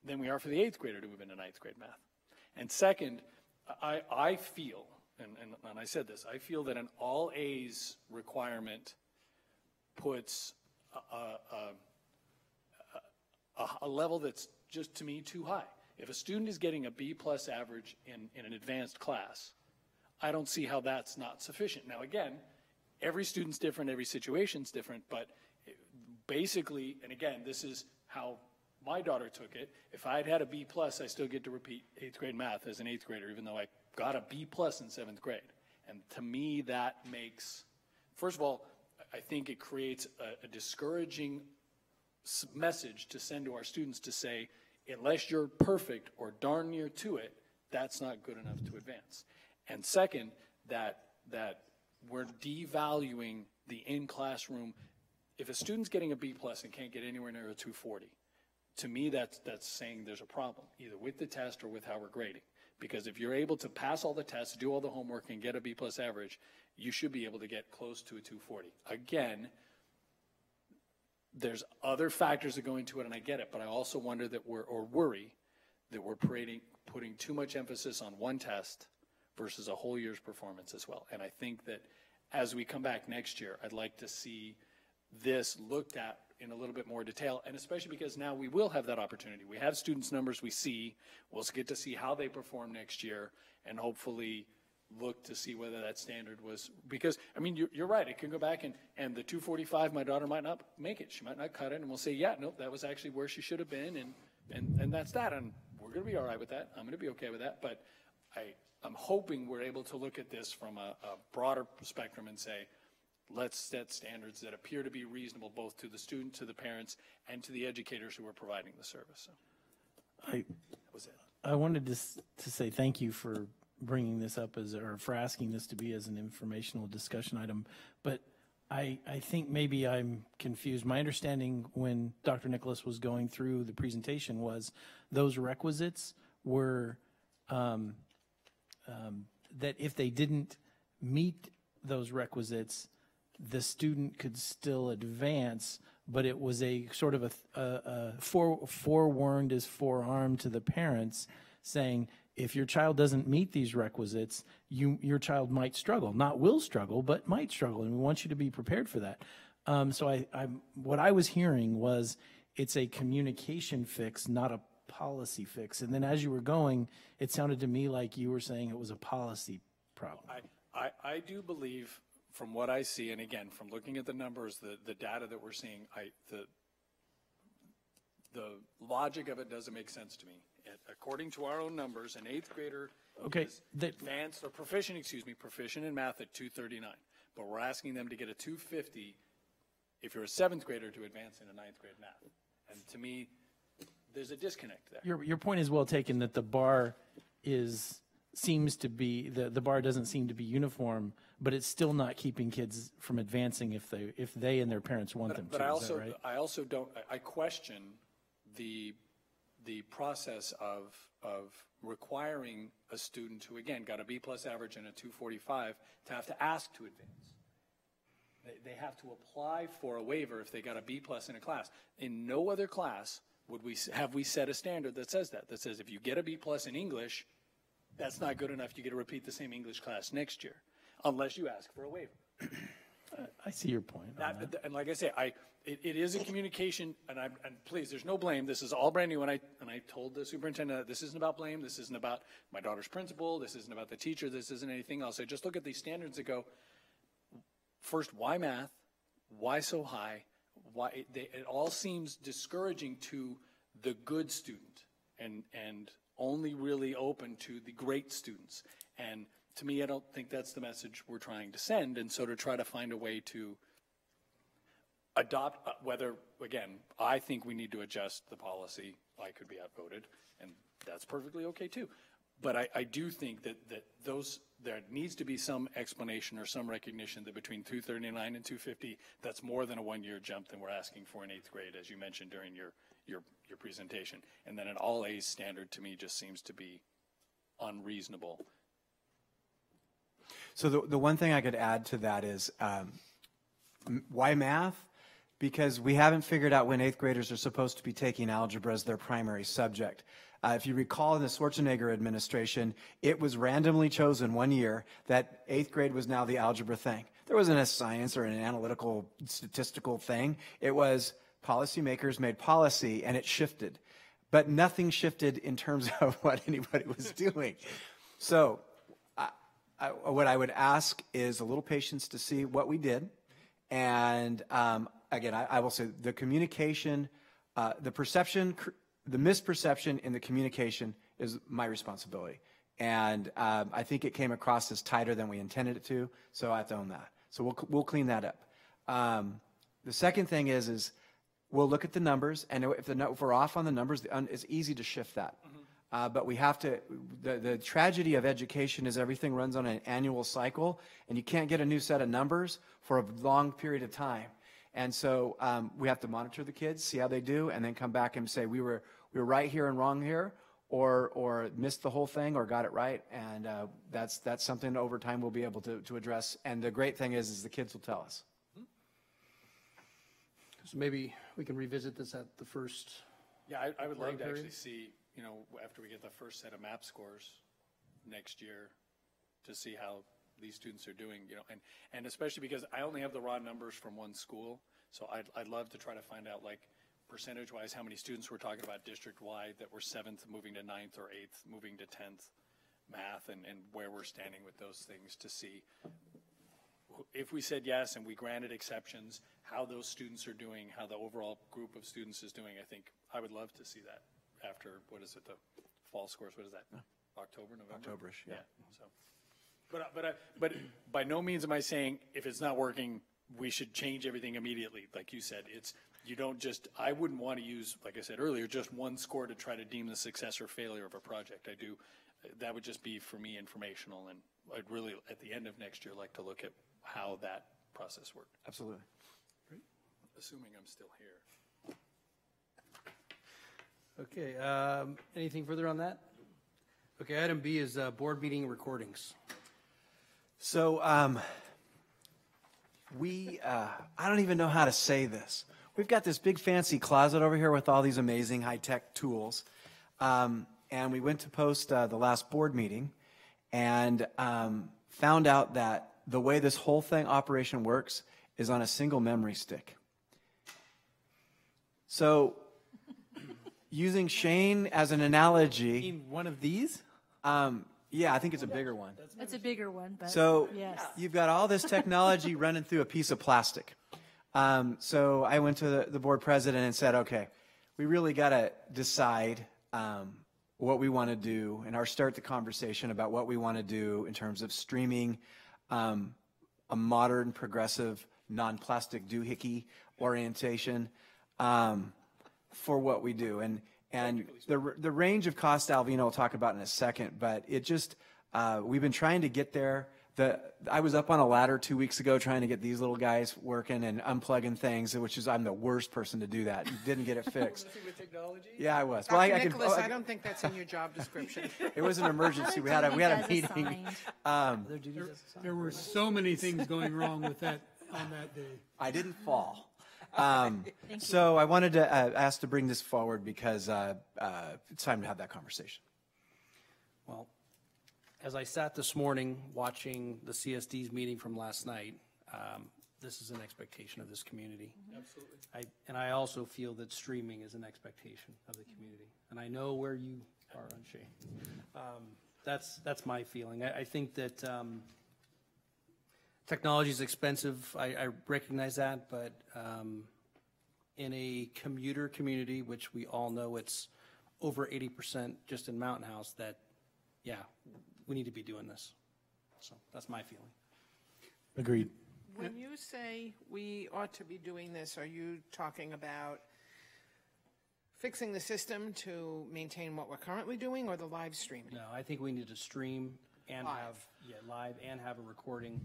than we are for the 8th grader to move into 9th grade math? And second, I feel, and I said this, I feel that an all A's requirement puts a level that's just, to me, too high. If a student is getting a B+ average in an advanced class, I don't see how that's not sufficient. Now, again, every student's different, every situation's different, but basically, and again, this is how my daughter took it. If I had had a B+, I still get to repeat 8th grade math as an 8th grader, even though I got a B+ in 7th grade. And to me, that makes, first of all, I think it creates a discouraging message to send to our students to say, unless you're perfect or darn near to it, that's not good enough to advance. And second, that we're devaluing the in-classroom. If a student's getting a B+ and can't get anywhere near a 240, to me, that's saying there's a problem, either with the test or with how we're grading. Because if you're able to pass all the tests, do all the homework, and get a B+ average, you should be able to get close to a 240. Again, there's other factors that go into it, and I get it, but I also wonder that worry that we're putting too much emphasis on one test versus a whole year's performance as well. And I think that as we come back next year, I'd like to see this looked at in a little bit more detail, and especially because now we will have that opportunity. We have students' numbers we see. We'll get to see how they perform next year, and hopefully look to see whether that standard was, because, I mean, you're right, it can go back and the 245, my daughter might not make it. She might not cut it, and we'll say, yeah, nope, that was actually where she should have been, and that's that, and we're going to be all right with that. I'm going to be okay with that, but I'm hoping we're able to look at this from a broader spectrum and say, let's set standards that appear to be reasonable both to the student, to the parents, and to the educators who are providing the service. So that was it. I wanted to say thank you for bringing this up or for asking this to be as an informational discussion item. But I think maybe I'm confused. My understanding when Dr. Nicholas was going through the presentation was those requisites were that if they didn't meet those requisites, the student could still advance, but it was a sort of a forewarned is forearmed to the parents, saying, if your child doesn't meet these requisites, your child might struggle. Not will struggle, but might struggle, and we want you to be prepared for that. So what I was hearing was it's a communication fix, not a policy fix. And then as you were going, it sounded to me like you were saying it was a policy problem. I do believe, from what I see, and again, from looking at the numbers, the data that we're seeing, the logic of it doesn't make sense to me. According to our own numbers, an 8th grader is advanced or proficient in math at 239, but we're asking them to get a 250 if you're a 7th grader to advance into 9th grade math. And to me, there's a disconnect there. Your point is well taken that the bar seems to be the bar doesn't seem to be uniform, but it's still not keeping kids from advancing if they and their parents want them to. But I also don't. I question the process of requiring a student who, again, got a B+ average and a 245 to have to ask to advance. They have to apply for a waiver if they got a B+ in a class. In no other class have we set a standard that says if you get a B+ in English, that's not good enough. You get to repeat the same English class next year, unless you ask for a waiver. I see your point. And like I say, it is a communication, and please, there's no blame. This is all brand new, and I told the superintendent this isn't about blame. This isn't about my daughter's principal. This isn't about the teacher. This isn't anything else. I just look at these standards and go, first, why math? Why so high? Why it all seems discouraging to the good student, and only really open to the great students. And to me, I don't think that's the message we're trying to send. And so to try to find a way to adopt, whether, again, I think we need to adjust the policy. I could be outvoted, and that's perfectly okay too. But I do think that there needs to be some explanation or some recognition that between 239 and 250, that's more than a 1-year jump than we're asking for in 8th grade, as you mentioned during your presentation. And then an all A's standard to me just seems to be unreasonable. So the one thing I could add to that is, why math? Because we haven't figured out when 8th graders are supposed to be taking algebra as their primary subject. If you recall, in the Schwarzenegger administration, it was randomly chosen one year that 8th grade was now the algebra thing. There wasn't a science or an analytical statistical thing. It was policymakers made policy and it shifted. But nothing shifted in terms of what anybody was doing. So what I would ask is a little patience to see what we did. And again, I will say the communication, the misperception in the communication is my responsibility. And I think it came across as tighter than we intended it to, so I have to own that. So we'll clean that up. The second thing is we'll look at the numbers, and if we're off on the numbers, it's easy to shift that. But we have to, the tragedy of education is everything runs on an annual cycle, and you can't get a new set of numbers for a long period of time. And so we have to monitor the kids, see how they do, and then come back and say we were right here and wrong here, or missed the whole thing or got it right. And that's something over time we'll be able to address. And the great thing is the kids will tell us. So maybe we can revisit this at the first. Yeah, I would like to period. actually see, after we get the first set of MAP scores next year, to see how these students are doing, and especially because I only have the raw numbers from one school, so I'd love to try to find out, like, percentage-wise, how many students we're talking about district-wide that were 7th moving to 9th or 8th moving to 10th math, and where we're standing with those things to see if we said yes and we granted exceptions, how those students are doing, how the overall group of students is doing. I think I would love to see that after, what is it, the fall scores, what is that, October, November? Octoberish, yeah. So. But by no means am I saying if it's not working, we should change everything immediately. Like you said, I wouldn't want to use, like I said earlier, just one score to try to deem the success or failure of a project. That would just be, for me, informational. And I'd really, at the end of next year, like to look at how that process worked. Absolutely. Great. Assuming I'm still here. Okay, anything further on that? Okay, item B is board meeting recordings. So I don't even know how to say this. We've got this big fancy closet over here with all these amazing high-tech tools. And we went to post the last board meeting and found out that the way this whole operation works is on a single memory stick. So using Shane as an analogy. One of these? Yeah, I think it's a bigger one. It's a bigger one, but So yes. you've got all this technology running through a piece of plastic. So I went to the board president and said, okay, we really got to decide what we want to do and start the conversation about what we want to do in terms of streaming a modern, progressive, non-plastic doohickey orientation for what we do. And the range of cost, Alvina will talk about in a second, but it just, we've been trying to get there. I was up on a ladder 2 weeks ago trying to get these little guys working and unplugging things, I'm the worst person to do that. Didn't get it fixed. With technology? Yeah, I was. Dr. Nicholas, I don't think that's in your job description. It was an emergency. We had a As meeting. assigned. There were so many things going wrong with that on that day. I didn't fall. So I wanted to ask to bring this forward because it's time to have that conversation. Well, as I sat this morning watching the CSD's meeting from last night, this is an expectation of this community. Absolutely. And I also feel that streaming is an expectation of the community. And I know where you are on Shane. That's my feeling. I think that technology is expensive. I recognize that, but in a commuter community, which we all know it's over 80% just in Mountain House, that, yeah, we need to be doing this. So that's my feeling. Agreed. When you say we ought to be doing this, are you talking about fixing the system to maintain what we're currently doing, or the live streaming? No, I think we need to stream and Live. have, live and have a recording.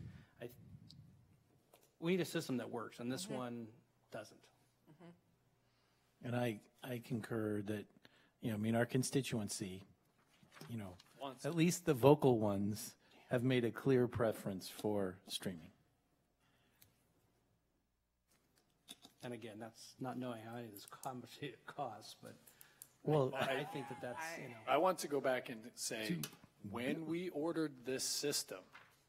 We need a system that works, and this one doesn't. And I concur that, our constituency, at least the vocal ones have made a clear preference for streaming. And again, that's not knowing how any of this conversation costs, but Well, I think that's, I want to go back and say, when we ordered this system,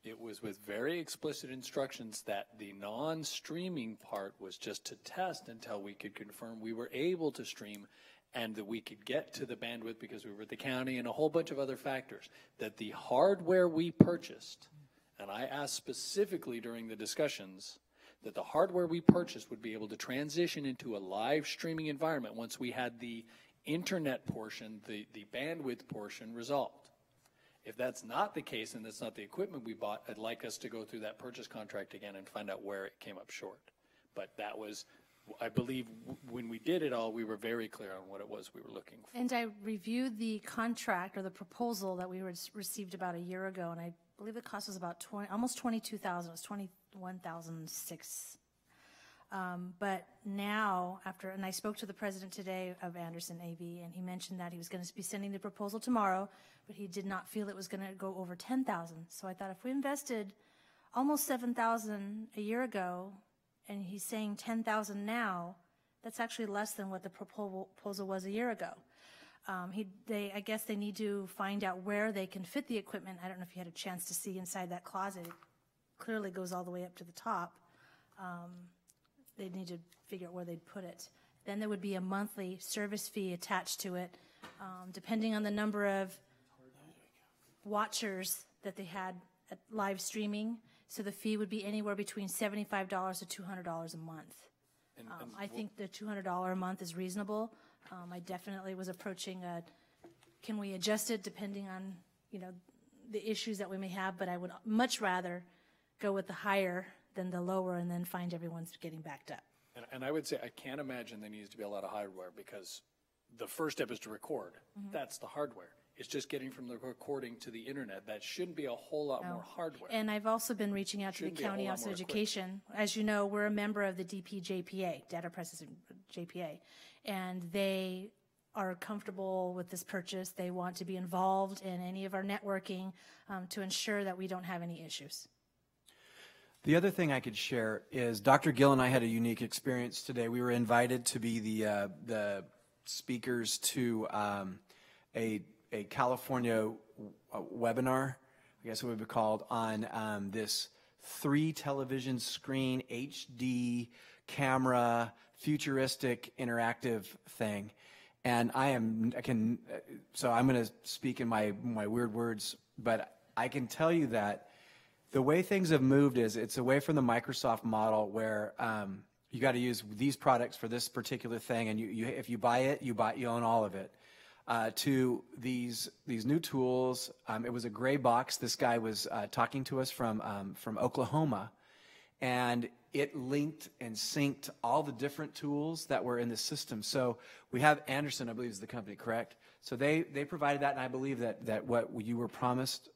it was with very explicit instructions that the non-streaming part was just to test until we could confirm we were able to stream and that we could get to the bandwidth because we were at the county and a whole bunch of other factors. That the hardware we purchased, and I asked specifically during the discussions, that the hardware we purchased would be able to transition into a live streaming environment once we had the internet portion, the bandwidth portion resolved. If that's not the case and that's not the equipment we bought, I'd like us to go through that purchase contract again and find out where it came up short. But that was, I believe, when we did it all, we were very clear on what it was we were looking for. And I reviewed the contract or the proposal that we received about a year ago, and I believe the cost was about almost $22,000. It was $21,006. But now, and I spoke to the president today of Anderson AV, and he mentioned that he was going to be sending the proposal tomorrow, but he did not feel it was going to go over $10,000. So I thought if we invested almost $7,000 a year ago, and he's saying $10,000 now, that's actually less than what the proposal was a year ago. I guess they need to find out where they can fit the equipment. I don't know if you had a chance to see inside that closet. It clearly goes all the way up to the top. They need to figure out where they'd put it. Then there would be a monthly service fee attached to it, depending on the number of watchers that they had at live streaming. So the fee would be anywhere between $75 to $200 a month. I think the $200 a month is reasonable. I definitely was approaching can we adjust it depending on, the issues that we may have, but I would much rather go with the higher than the lower and then find everyone's getting backed up. And I would say I can't imagine there needs to be a lot of hardware because the first step is to record. That's the hardware. It's just getting from the recording to the internet. That shouldn't be a whole lot more hardware. And I've also been reaching out to the Shouldn't be a County whole lot Office of more Education. As you know, we're a member of the DPJPA, Data Processing JPA, and they are comfortable with this purchase. They want to be involved in any of our networking to ensure that we don't have any issues. The other thing I could share is Dr. Gill and I had a unique experience today. We were invited to be the speakers to a California webinar, I guess it would be called, on this 3 television screen HD camera futuristic interactive thing. And I'm going to speak in my weird words, but I can tell you that the way things have moved is it's away from the Microsoft model where you got to use these products for this particular thing, and if you buy it, you own all of it. To these new tools, it was a gray box. This guy was talking to us from Oklahoma, and it linked and synced all the different tools that were in the system. So we have Anderson, I believe is the company, correct? So they provided that, and I believe that what you were promised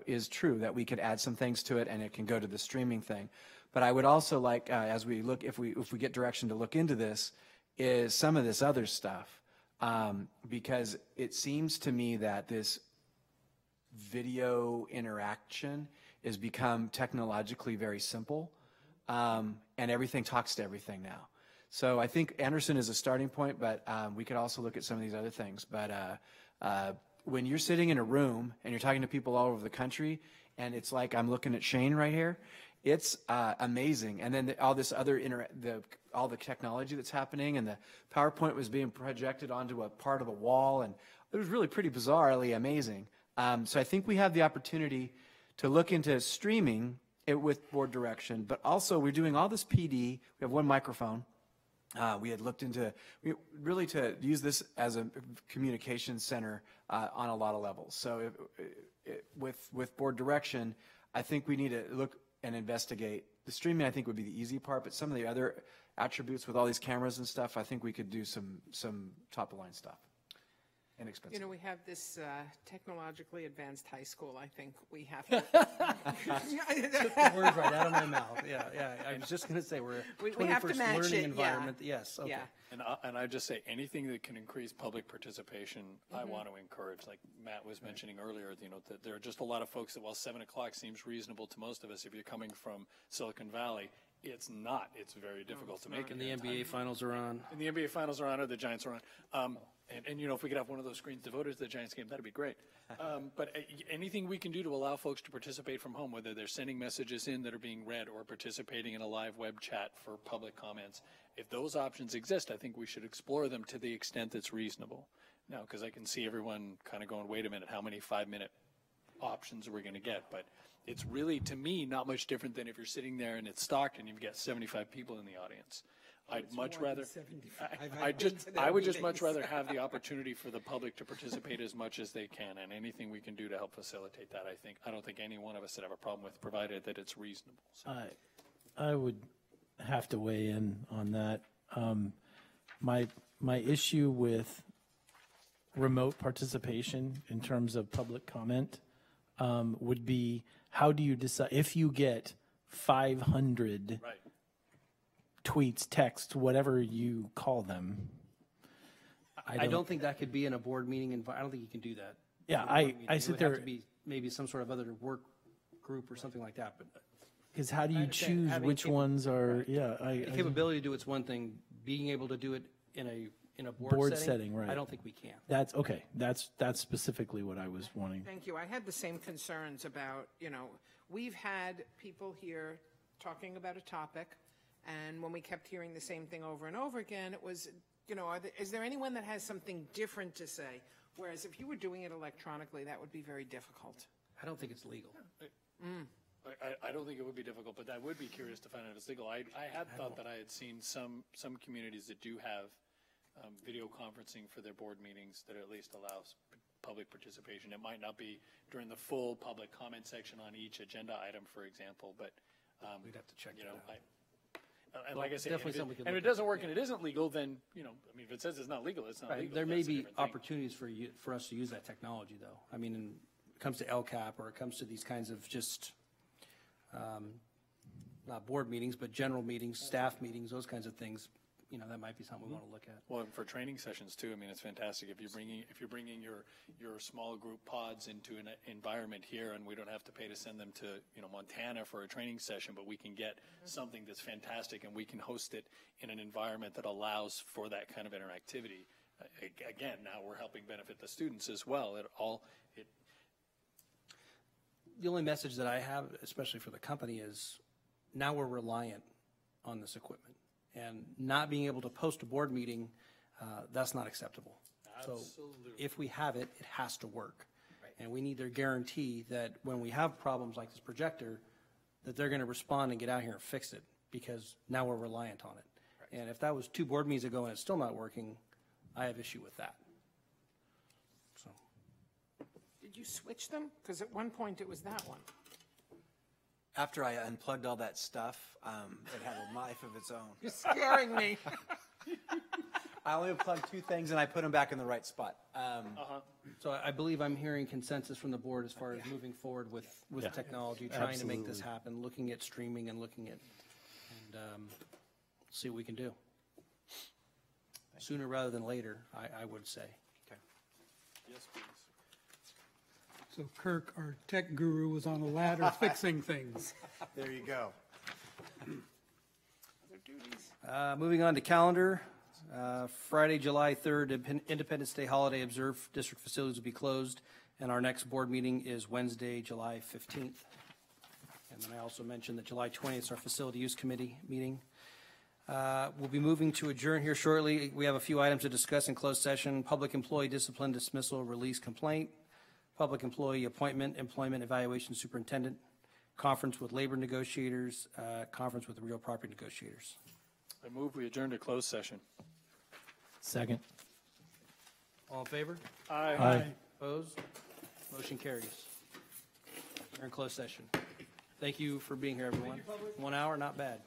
is true, that we could add some things to it and it can go to the streaming thing. But I would also like, as we look, if we get direction to look into this, is some of this other stuff. Because it seems to me that this video interaction has become technologically very simple, and everything talks to everything now. So I think Anderson is a starting point, but we could also look at some of these other things. But when you're sitting in a room and you're talking to people all over the country, and it's like I'm looking at Shane right here, it's amazing. And then all this other all the technology that's happening, and the PowerPoint was being projected onto a part of the wall, and it was really pretty bizarrely amazing. So I think we have the opportunity to look into streaming it with board direction, but also we're doing all this PD. We have one microphone. We had looked into really to use this as a communication center on a lot of levels. So with board direction, I think we need to look and investigate. The streaming, I think, would be the easy part, but some of the other attributes with all these cameras and stuff, I think we could do some top-of-the-line stuff. Inexpensive. You know, we have this technologically advanced high school. I think we have to. The words right out of my mouth. Yeah, yeah. I was just going to say we're a We have to 21st match learning it, yeah. environment. Yes, okay. Yeah. And I just say, anything that can increase public participation, I want to encourage. Like Matt was mentioning earlier, you know, that there are just a lot of folks that while 7 o'clock seems reasonable to most of us, if you're coming from Silicon Valley, it's not. It's very difficult to make it. And the NBA finals are on. And the NBA finals are on, or the Giants are on. And you know, if we could have one of those screens devoted to the Giants game, that'd be great. But anything we can do to allow folks to participate from home, whether they're sending messages in that are being read or participating in a live web chat for public comments, if those options exist, I think we should explore them to the extent that's reasonable. Now, because I can see everyone kind of going, wait a minute, how many 5-minute options are we going to get? But it's really, to me, not much different than if you're sitting there and it's stocked and you've got 75 people in the audience. I'd much rather, I would just much rather have the opportunity for the public to participate as much as they can, and anything we can do to help facilitate that, I don't think any one of us would have a problem with, provided that it's reasonable. So. I would have to weigh in on that. My issue with remote participation in terms of public comment would be, how do you decide if you get 500 Right. tweets, texts, whatever you call them? I don't think that could be in a board meeting. I don't think you can do that. Yeah, In a board meeting. I It sit would have there, to be maybe some sort of other work group or something like that. But because how do you understand choose having which ones are, yeah, the capability to do it's one thing. Being able to do it in a Board setting, right. I don't think we can. that's okay. That's specifically what I was wanting. Thank you. I had the same concerns about, you know, we've had people here talking about a topic, and when we kept hearing the same thing over and over again, it was, you know, is there anyone that has something different to say? Whereas if you were doing it electronically, that would be very difficult. I don't think it's legal. I don't think it would be difficult, but I would be curious to find out if it's legal. I had thought that I had seen some communities that do have video conferencing for their board meetings that at least allows public participation. It might not be during the full public comment section on each agenda item, for example, but We'd have to check you that know, out. and like I said, definitely if something we it, could and if look it doesn't work and it isn't legal, then, you know, I mean, if it says it's not legal, it's not Right. legal. There may That's a be different thing. opportunities for us to use that technology, though. I mean, when it comes to LCAP or it comes to these kinds of just, not board meetings, but general meetings, staff meetings, those kinds of things, you know, that might be something we want to look at. Well, and for training sessions too, I mean, it's fantastic if you're bringing your small group pods into an environment here, and we don't have to pay to send them to, you know, Montana for a training session, but we can get something that's fantastic, and we can host it in an environment that allows for that kind of interactivity. Again, now we're helping benefit the students as well. The only message that I have, especially for the company, is now we're reliant on this equipment. And not being able to post a board meeting, that's not acceptable. Absolutely. So if we have it, it has to work. And we need their guarantee that when we have problems like this projector, that they're going to respond and get out here and fix it, because now we're reliant on it. And if that was 2 board meetings ago and it's still not working, I have issue with that. So Did you switch them? Because at one point it was that one. After I unplugged all that stuff, it had a life of its own. You're scaring me. I only unplugged 2 things and I put them back in the right spot. So I believe I'm hearing consensus from the board as far as moving forward with Yeah. technology, trying to make this Absolutely. happen, looking at streaming and looking at, and see what we can do. Sooner rather than later, I would say. Yes, please. So Kirk, our tech guru, was on a ladder fixing things. There you go. Other duties. Moving on to calendar, Friday, July 3rd, Independence Day holiday observed, district facilities will be closed, and our next board meeting is Wednesday, July 15th. And then I also mentioned that July 20th is our facility use committee meeting. We'll be moving to adjourn here shortly. We have a few items to discuss in closed session: public employee discipline, dismissal, release, complaint, public employee appointment, employment evaluation superintendent, conference with labor negotiators, conference with real property negotiators. I move we adjourn to closed session. Second. All in favor? Aye. Opposed? Motion carries. We're in closed session. Thank you for being here, everyone. 1 hour, not bad.